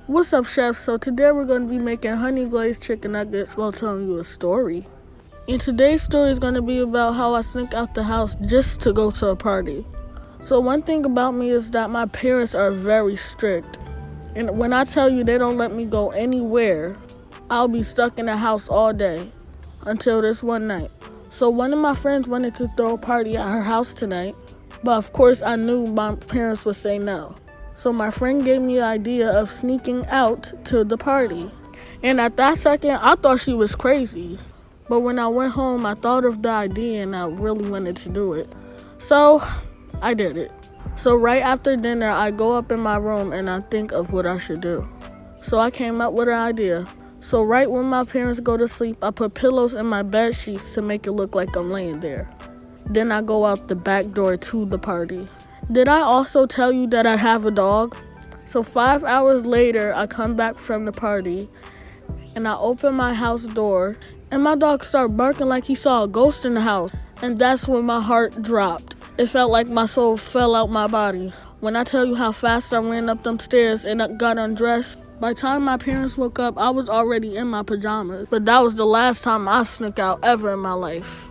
What's up, chef? So today we're going to be making honey glazed chicken nuggets while telling you a story. And today's story is going to be about how I sneak out the house just to go to a party. So one thing about me is that my parents are very strict. And when I tell you they don't let me go anywhere, I'll be stuck in the house all day until this one night. So one of my friends wanted to throw a party at her house tonight, but of course I knew my parents would say no. So my friend gave me the idea of sneaking out to the party. And at that second, I thought she was crazy. But when I went home, I thought of the idea and I really wanted to do it. So I did it. So right after dinner, I go up in my room and I think of what I should do. So I came up with an idea. So right when my parents go to sleep, I put pillows in my bed sheets to make it look like I'm laying there. Then I go out the back door to the party. Did I also tell you that I have a dog? So 5 hours later, I come back from the party and I open my house door and my dog started barking like he saw a ghost in the house. And that's when my heart dropped. It felt like my soul fell out my body. When I tell you how fast I ran up them stairs and I got undressed, by the time my parents woke up, I was already in my pajamas. But that was the last time I snuck out ever in my life.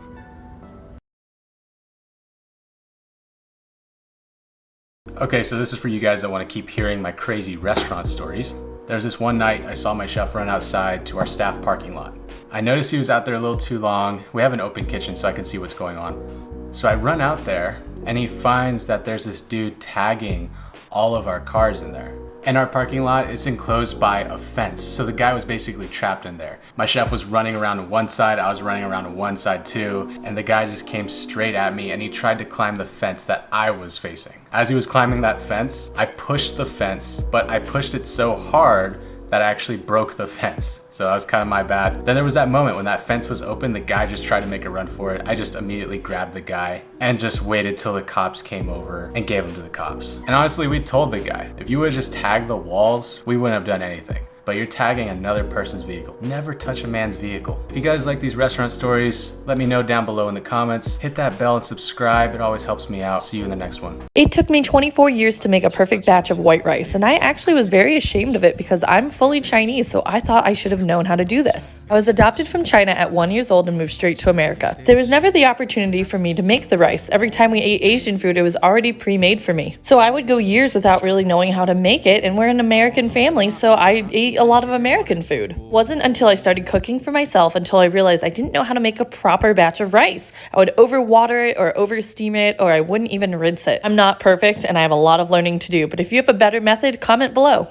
Okay, so this is for you guys that want to keep hearing my crazy restaurant stories. There's this one night I saw my chef run outside to our staff parking lot. I noticed he was out there a little too long. We have an open kitchen so I can see what's going on. So I run out there and he finds that there's this dude tagging all of our cars in there. And our parking lot is enclosed by a fence, so the guy was basically trapped in there. My chef was running around to one side, I was running around to one side too, and the guy just came straight at me and he tried to climb the fence that I was facing. As he was climbing that fence, I pushed the fence, but I pushed it so hard that I actually broke the fence. So that was kind of my bad. Then there was that moment when that fence was open, the guy just tried to make a run for it. I just immediately grabbed the guy and just waited till the cops came over and gave him to the cops. And honestly, we told the guy, if you would just tag the walls, we wouldn't have done anything. But you're tagging another person's vehicle. Never touch a man's vehicle. If you guys like these restaurant stories, let me know down below in the comments. Hit that bell and subscribe. It always helps me out. See you in the next one. It took me 24 years to make a perfect batch of white rice, and I actually was very ashamed of it because I'm fully Chinese, so I thought I should have known how to do this. I was adopted from China at 1 year old and moved straight to America. There was never the opportunity for me to make the rice. Every time we ate Asian food, it was already pre-made for me. So I would go years without really knowing how to make it, and we're an American family, so I ate a lot of American food. Wasn't until I started cooking for myself until I realized I didn't know how to make a proper batch of rice. I would overwater it or over steam it, or I wouldn't even rinse it. I'm not perfect and I have a lot of learning to do, but if you have a better method, comment below.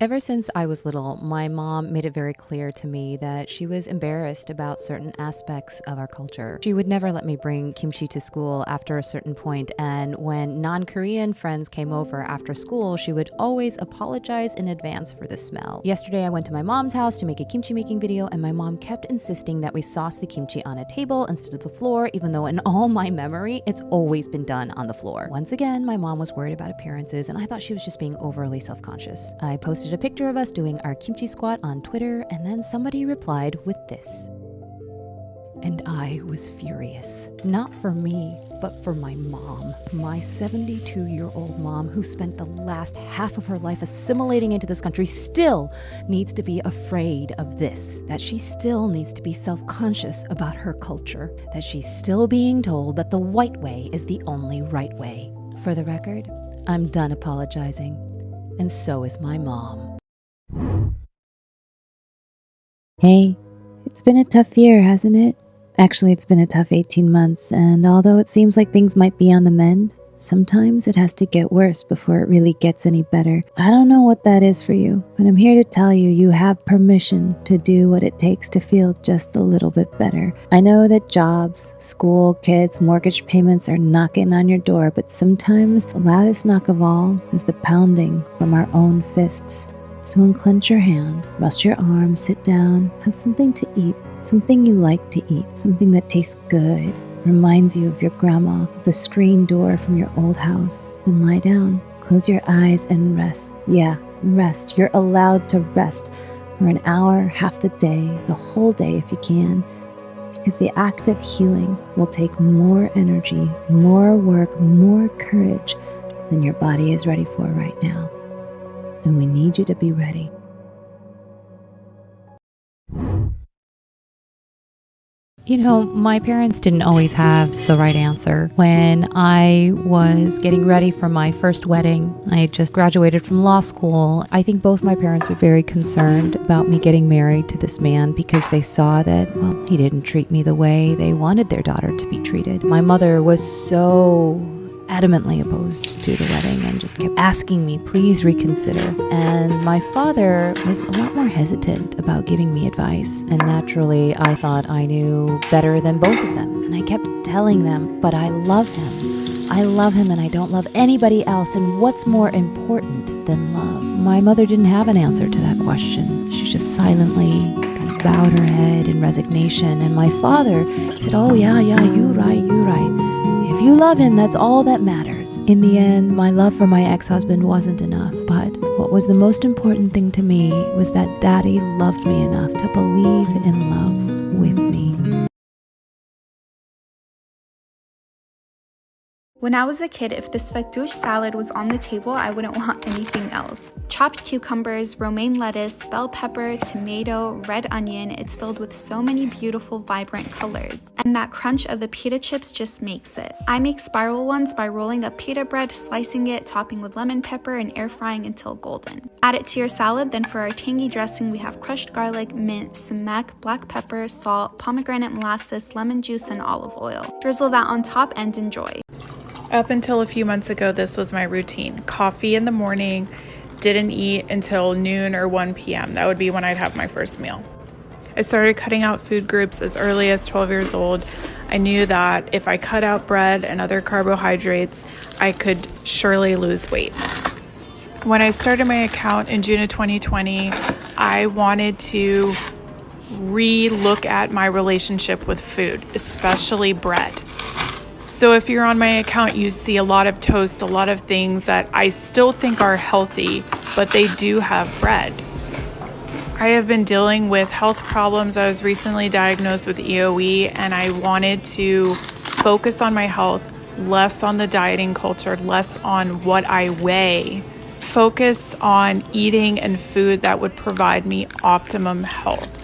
Ever since I was little, my mom made it very clear to me that she was embarrassed about certain aspects of our culture. She would never let me bring kimchi to school after a certain point, and when non-Korean friends came over after school, she would always apologize in advance for the smell. Yesterday, I went to my mom's house to make a kimchi making video, and my mom kept insisting that we sauce the kimchi on a table instead of the floor, even though in all my memory, it's always been done on the floor. Once again, my mom was worried about appearances, and I thought she was just being overly self-conscious. I posted a picture of us doing our kimchi squat on Twitter, and then somebody replied with this. And I was furious. Not for me, but for my mom. My 72-year-old mom, who spent the last half of her life assimilating into this country, still needs to be afraid of this. That she still needs to be self-conscious about her culture. That she's still being told that the white way is the only right way. For the record, I'm done apologizing. And so is my mom. Hey, it's been a tough year, hasn't it? Actually, it's been a tough 18 months, and although it seems like things might be on the mend, sometimes it has to get worse before it really gets any better. I don't know what that is for you, but I'm here to tell you you have permission to do what it takes to feel just a little bit better. I know that jobs, school, kids, mortgage payments are knocking on your door, but sometimes the loudest knock of all is the pounding from our own fists. So unclench your hand, rest your arm, sit down, have something to eat, something you like to eat, something that tastes good, reminds you of your grandma, of the screen door from your old house. Then lie down, close your eyes and rest. Yeah, rest. You're allowed to rest for an hour, half the day, the whole day if you can. Because the act of healing will take more energy, more work, more courage than your body is ready for right now. And we need you to be ready. You know, my parents didn't always have the right answer. When I was getting ready for my first wedding, I had just graduated from law school. I think both my parents were very concerned about me getting married to this man because they saw that, well, he didn't treat me the way they wanted their daughter to be treated. My mother was so adamantly opposed to the wedding and just kept asking me, please reconsider. And my father was a lot more hesitant about giving me advice. And naturally, I thought I knew better than both of them. And I kept telling them, but I love him. I love him and I don't love anybody else. And what's more important than love? My mother didn't have an answer to that question. She just silently kind of bowed her head in resignation. And my father said, oh yeah, you right. If you love him, that's all that matters. In the end, my love for my ex-husband wasn't enough, but what was the most important thing to me was that Daddy loved me enough to believe in love with me. When I was a kid, if this fattoush salad was on the table, I wouldn't want anything else. Chopped cucumbers, romaine lettuce, bell pepper, tomato, red onion, it's filled with so many beautiful, vibrant colors. And that crunch of the pita chips just makes it. I make spiral ones by rolling up pita bread, slicing it, topping with lemon pepper, and air frying until golden. Add it to your salad, then for our tangy dressing, we have crushed garlic, mint, sumac, black pepper, salt, pomegranate molasses, lemon juice, and olive oil. Drizzle that on top and enjoy. Up until a few months ago, this was my routine. Coffee in the morning, didn't eat until noon or 1 p.m. That would be when I'd have my first meal. I started cutting out food groups as early as 12 years old. I knew that if I cut out bread and other carbohydrates, I could surely lose weight. When I started my account in June of 2020, I wanted to re-look at my relationship with food, especially bread. So if you're on my account, you see a lot of toast, a lot of things that I still think are healthy, but they do have bread. I have been dealing with health problems. I was recently diagnosed with EOE, and I wanted to focus on my health, less on the dieting culture, less on what I weigh, focus on eating and food that would provide me optimum health.